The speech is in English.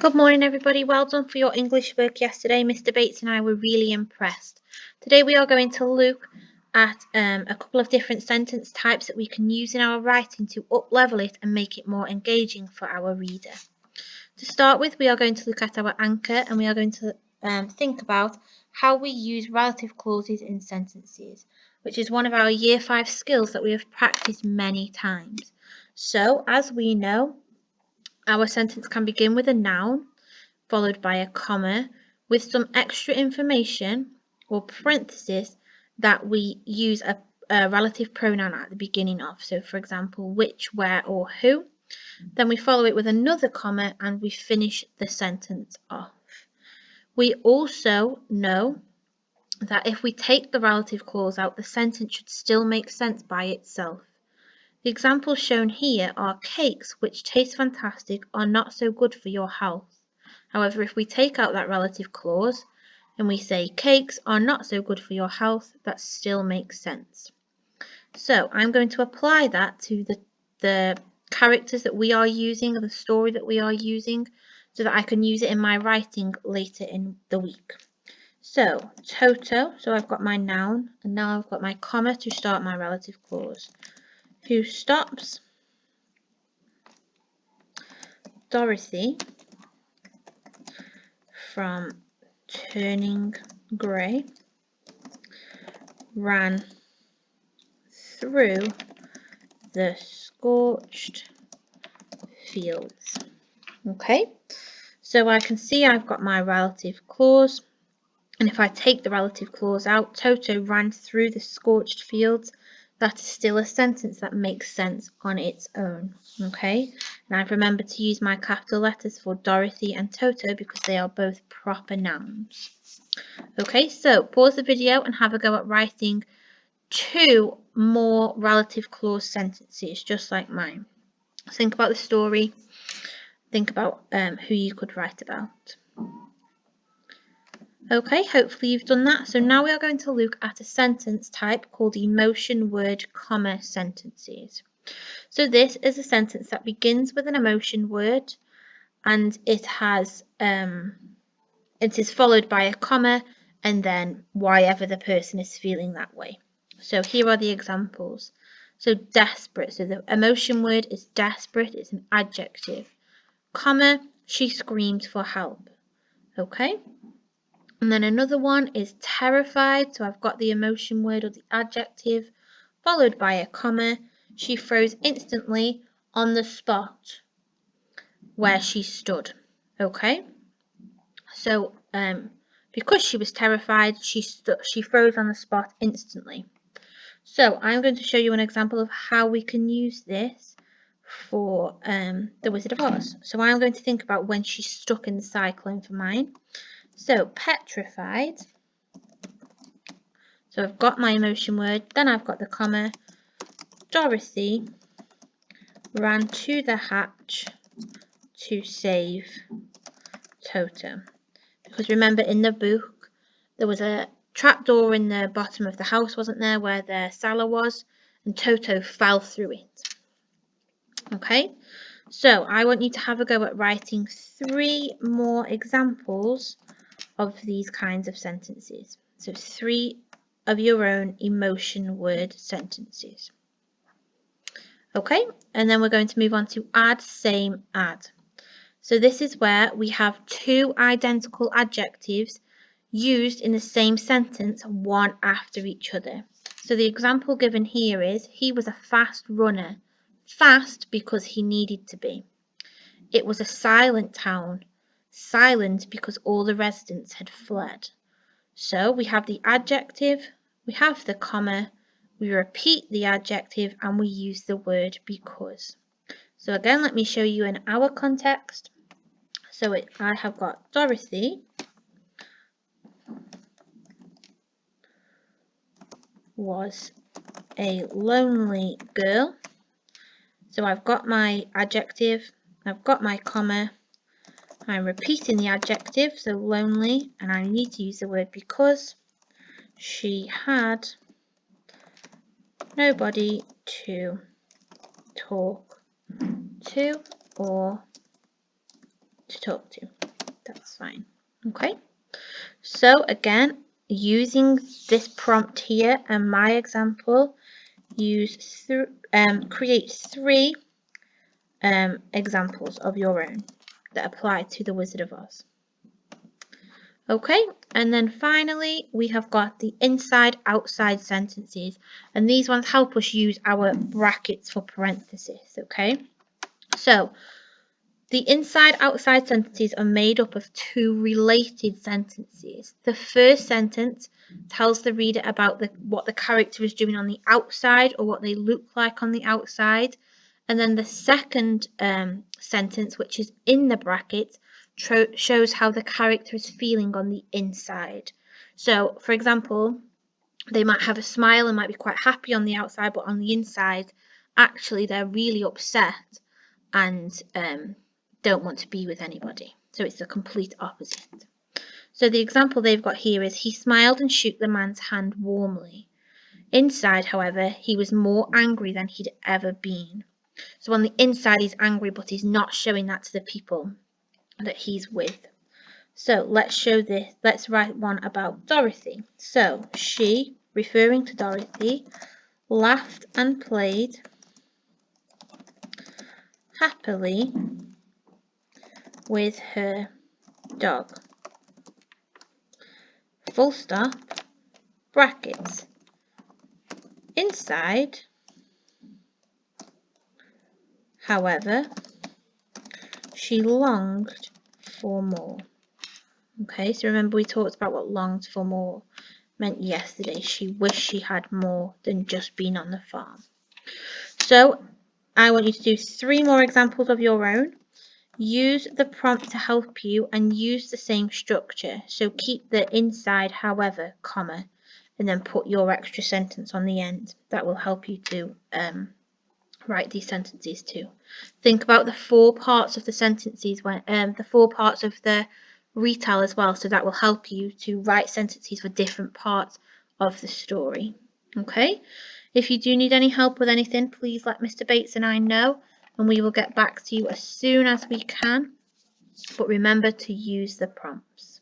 Good morning everybody, well done for your English work yesterday. Mr. Bates and I were really impressed. Today we are going to look at a couple of different sentence types that we can use in our writing to up-level it and make it more engaging for our reader. To start with, we are going to look at our anchor and we are going to think about how we use relative clauses in sentences, which is one of our Year 5 skills that we have practiced many times. So, as we know, our sentence can begin with a noun, followed by a comma, with some extra information or parenthesis that we use a relative pronoun at the beginning of. So, for example, which, where, or who. Then we follow it with another comma and we finish the sentence off. We also know that if we take the relative clause out, the sentence should still make sense by itself. The examples shown here are cakes, which taste fantastic, are not so good for your health. However, if we take out that relative clause and we say cakes are not so good for your health, that still makes sense. So I'm going to apply that to the characters that we are using, or the story that we are using, so that I can use it in my writing later in the week. So Toto, so I've got my noun, and now I've got my comma to start my relative clause. Who stops Dorothy from turning grey, ran through the scorched fields. Okay, so I can see I've got my relative clause, and if I take the relative clause out, Toto ran through the scorched fields, that is still a sentence that makes sense on its own. Okay, and I've remembered to use my capital letters for Dorothy and Toto because they are both proper nouns. Okay, so pause the video and have a go at writing 2 more relative clause sentences, just like mine. Think about the story, think about who you could write about. Okay, hopefully you've done that. So now we are going to look at a sentence type called emotion word comma sentences. So this is a sentence that begins with an emotion word and it is followed by a comma and then why ever the person is feeling that way. So here are the examples. So desperate, so the emotion word is desperate, it's an adjective. Comma, she screamed for help. Okay. And then another one is terrified. So I've got the emotion word or the adjective followed by a comma. She froze instantly on the spot where she stood. Okay. So because she was terrified, she froze on the spot instantly. So I'm going to show you an example of how we can use this for the Wizard of Oz. So I'm going to think about when she's stuck in the cyclone for mine. So petrified. So I've got my emotion word, then I've got the comma. Dorothy ran to the hatch to save Toto. Because remember in the book, there was a trapdoor in the bottom of the house, wasn't there, where the cellar was, and Toto fell through it. Okay, so I want you to have a go at writing 3 more examples of these kinds of sentences. So 3 of your own emotion word sentences. Okay, and then we're going to move on to add, same, add. So this is where we have 2 identical adjectives used in the same sentence, one after each other. So the example given here is, he was a fast runner. Fast because he needed to be. It was a silent town. Silent because all the residents had fled. So we have the adjective, we have the comma, we repeat the adjective, and we use the word because. So again, let me show you in our context. So I have got Dorothy was a lonely girl. So I've got my adjective, I've got my comma, I'm repeating the adjective, so lonely, and I need to use the word because. She had nobody to talk to or to talk to. That's fine. Okay. So again, using this prompt here and my example, create 3 examples of your own that apply to the Wizard of Oz. Okay, and then finally we have got the inside-outside sentences, and these ones help us use our brackets for parentheses. Okay, so the inside-outside sentences are made up of 2 related sentences. The first sentence tells the reader about what the character is doing on the outside, or what they look like on the outside. And then the second sentence, which is in the bracket, shows how the character is feeling on the inside. So, for example, they might have a smile and might be quite happy on the outside, but on the inside, actually, they're really upset and don't want to be with anybody. So it's the complete opposite. So the example they've got here is, he smiled and shook the man's hand warmly. Inside, however, he was more angry than he'd ever been. So on the inside, he's angry, but he's not showing that to the people that he's with. So let's write one about Dorothy. So she, referring to Dorothy, laughed and played happily with her dog. Full stop, brackets. Inside, however, she longed for more. Okay, so remember we talked about what longed for more meant yesterday. She wished she had more than just being on the farm. So I want you to do 3 more examples of your own. Use the prompt to help you and use the same structure. So keep the inside, however, comma, and then put your extra sentence on the end. That will help you to write these sentences too. Think about the 4 parts of the sentences, the 4 parts of the retell as well. So that will help you to write sentences for different parts of the story. Okay. If you do need any help with anything, please let Mr. Bates and I know, and we will get back to you as soon as we can. But remember to use the prompts.